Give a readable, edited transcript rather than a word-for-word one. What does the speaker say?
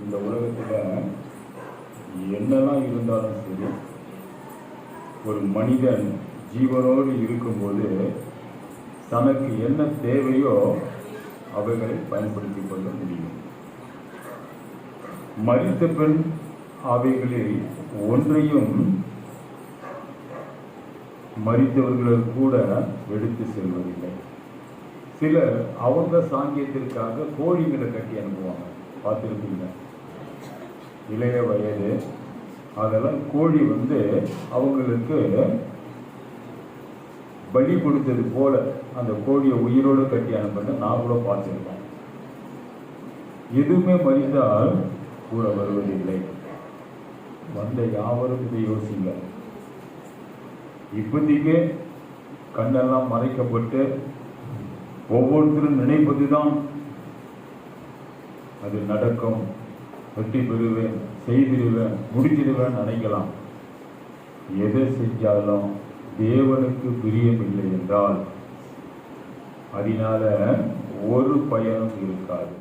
இந்த உலகத்தில் என்னெல்லாம் இருந்தாலும் சரி, ஒரு மனிதன் ஜீவனோடு இருக்கும்போது தனக்கு என்ன தேவையோ அவைகளை பயன்படுத்திக் கொள்ள முடியும். மரித்த பின் அவைகளில் ஒன்றையும் மரித்தவர்கள் கூட எடுத்து செல்வதில்லை. சிலர் அவங்க சாங்கியத்திற்காக கோழிகளை கட்டி அனுப்புவாங்க, பார்த்துருப்பீங்க. இளைய வயது அதெல்லாம் கோழி அவங்களுக்கு பலி கொடுத்தது போல அந்த கோழியை உயிரோடு கட்டி அனுப்புறது நான் கூட பார்த்துருக்கேன். எதுவுமே மரித்தால் கூட வருவதில்லை. வந்த யாவரும் இதை யோசிங்க. இப்போதைக்கு கண்ணெல்லாம் மறைக்கப்பட்டு ஒவ்வொருத்தரும் நினைப்பதுதான் அது நடக்கும், வெற்றி பெறுவேன், செய்திருவேன், முடிச்சிடுவேன் நினைக்கலாம். எதை செஞ்சாலும் தேவனுக்கு பிரியமில்லை என்றால் அதனால ஒரு பயனும் இருக்காது.